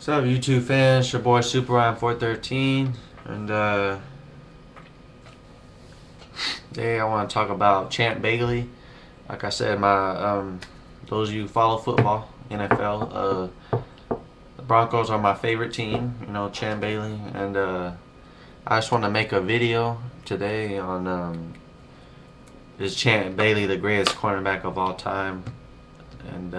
What's up, YouTube fans? It's your boy Super Ryan 413, and today I want to talk about Champ Bailey. Like I said, those of you who follow football, NFL, the Broncos are my favorite team. Champ Bailey, and I just want to make a video today on is Champ Bailey the greatest cornerback of all time, and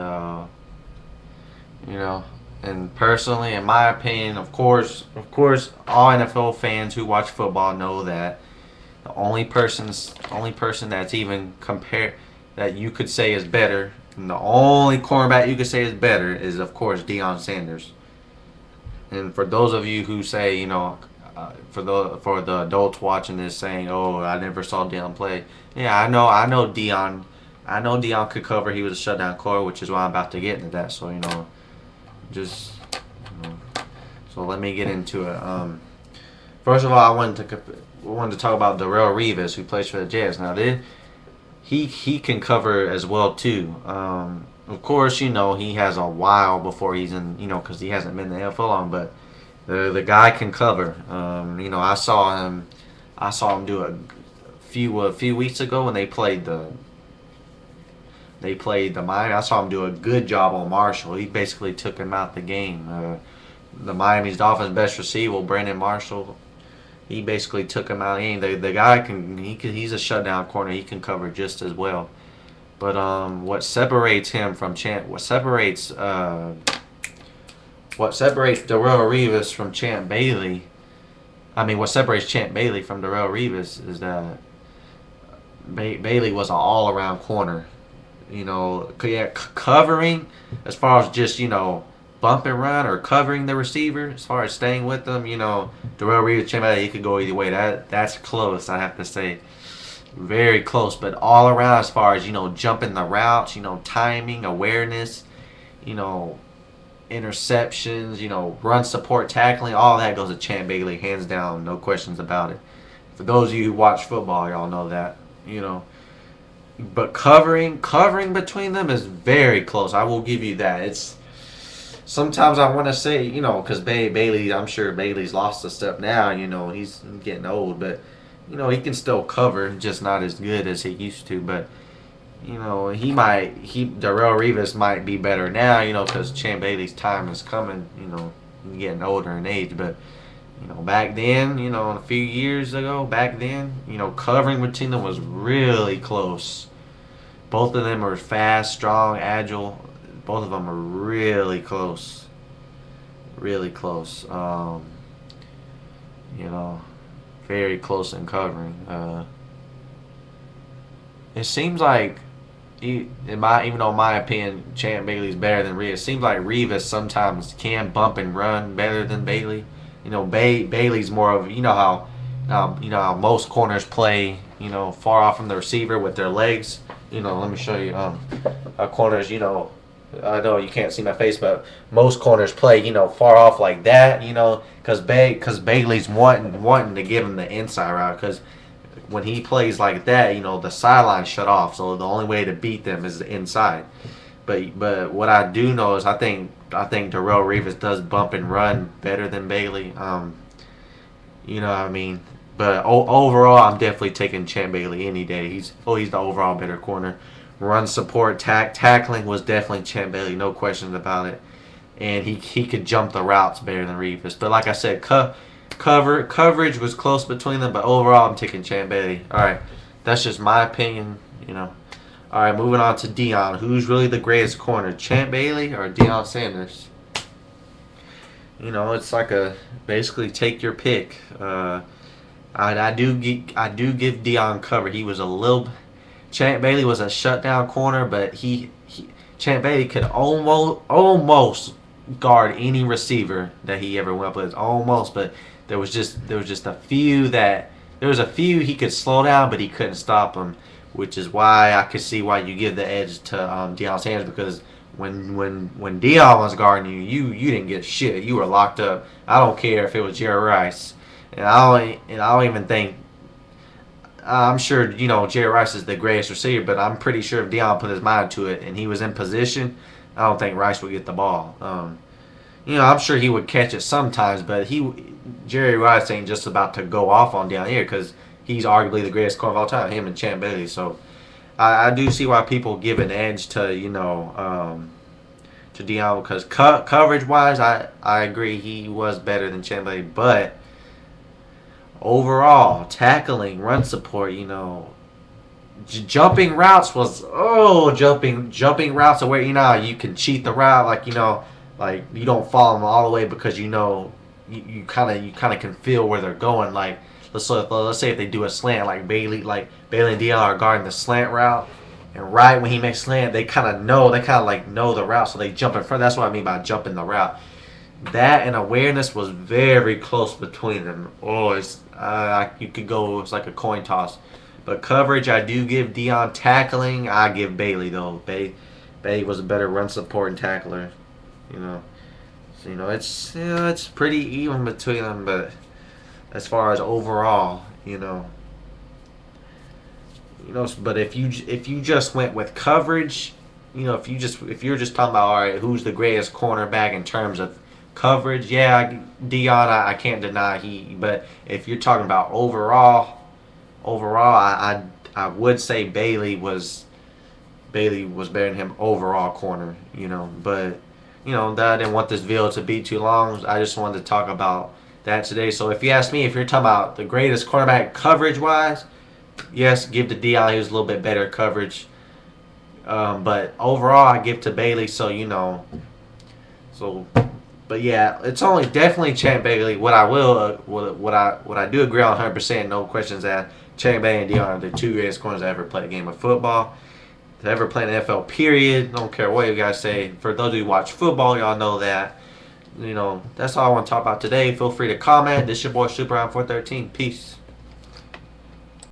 you know. And personally, in my opinion, of course, all NFL fans who watch football know that the only person that's even that you could say is better, and the only cornerback you could say is better is, of course, Deion Sanders. And for those of you who say, for the adults watching this saying, "Oh, I never saw Deion play," yeah, I know Deion. I know Deion could cover. He was a shutdown corner, which is why I'm about to get into that. So just so let me get into it. First of all, I wanted to talk about Darrelle Revis, who plays for the Jets. Now, he can cover as well too. Of course, he has a while before he's in, because he hasn't been in the NFL long. But the guy can cover. I saw him do a few weeks ago when they played the Miami. I saw him do a good job on Marshall. He basically took him out the game. The Miami's Dolphins' best receiver, Brandon Marshall, he basically took him out. The guy he's a shutdown corner. He can cover just as well. But what separates him from what separates Darrelle Revis from Champ Bailey? What separates Champ Bailey from Darrelle Revis is that Bailey was an all-around corner. Covering as far as just bump and run or covering the receiver, as far as staying with them. Darrelle Revis, Champ Bailey, he could go either way. That's close, I have to say, very close. But all around, as far as jumping the routes, timing, awareness, interceptions, run support, tackling, all that goes to Champ Bailey, hands down, no questions about it. For those of you who watch football, y'all know that. But covering between them is very close. I will give you that. It's sometimes I want to say, because Bailey, I'm sure Bailey's lost a step now. He's getting old, but he can still cover, just not as good as he used to. But Darrelle Revis might be better now, because Champ Bailey's time is coming. He's getting older in age, but. Back then, a few years ago, covering between them was really close. Both of them are fast, strong, agile. Both of them are really close. Really close. Very close in covering. It seems like, even though in my opinion, Champ Bailey's better than Revis, it seems like Revis sometimes can bump and run better than Bailey. Bailey's more of how most corners play, far off from the receiver with their legs. Let me show you how corners, I know you can't see my face, but most corners play, far off like that, because Bailey's wanting to give him the inside route, because when he plays like that, the sideline shut off, so the only way to beat them is the inside. But what I do know is I think Darrelle Revis does bump and run better than Bailey. You know what I mean? But overall, I'm definitely taking Champ Bailey any day. He's the overall better corner. Run support, tackling was definitely Champ Bailey, no questions about it. And he could jump the routes better than Revis. But like I said, coverage was close between them. But overall, I'm taking Champ Bailey. All right, that's just my opinion. All right, moving on to Deion. Who's really the greatest corner, Champ Bailey or Deion Sanders? It's like basically take your pick. I do give Deion cover. Champ Bailey was a shutdown corner, but Champ Bailey could almost guard any receiver that he ever went up with. Almost, but there was just a few he could slow down, but he couldn't stop them. Which is why I could see why you give the edge to Deion Sanders, because when Deion was guarding you didn't get shit. You were locked up. I don't care if it was Jerry Rice, and I don't even think. I'm sure Jerry Rice is the greatest receiver, but I'm pretty sure if Deion put his mind to it and he was in position, I don't think Rice would get the ball. I'm sure he would catch it sometimes, but Jerry Rice ain't just about to go off on down here because he's arguably the greatest corner of all time, him and Champ Bailey. So I do see why people give an edge to to Deion because coverage wise, I agree he was better than Champ Bailey, but overall tackling, run support, jumping routes was jumping routes where you can cheat the route like you don't follow them all the way because you kind of can feel where they're going. Like let's say if they do a slant like Bailey and Dion are guarding the slant route, and right when he makes slant they kind of know the route, so they jump in front. That's what I mean by jumping the route. That and awareness was very close between them. You could go, it's like a coin toss. But coverage, I do give Dion. Tackling, I give Bailey though. Bailey was a better run support and tackler. So it's pretty even between them. But as far as overall, but if you just went with coverage, if you're just talking about all right, who's the greatest cornerback in terms of coverage, yeah, Dion, I can't deny but if you're talking about overall, I would say Bailey was better than him overall corner, but that I didn't want this video to be too long. I just wanted to talk about that today. So if you ask me, if you're talking about the greatest cornerback coverage wise, yes, give to Dion. He was a little bit better coverage, but overall I give to Bailey. So But yeah, it's only definitely Champ Bailey. What I do agree on 100%, no questions asked. Champ Bailey and Dion are the two greatest corners that ever played a game of football, to ever play in the NFL. Period. Don't care what you guys say. For those of you who watch football, y'all know that. That's all I want to talk about today. Feel free to comment. This is your boy Super on 413. Peace.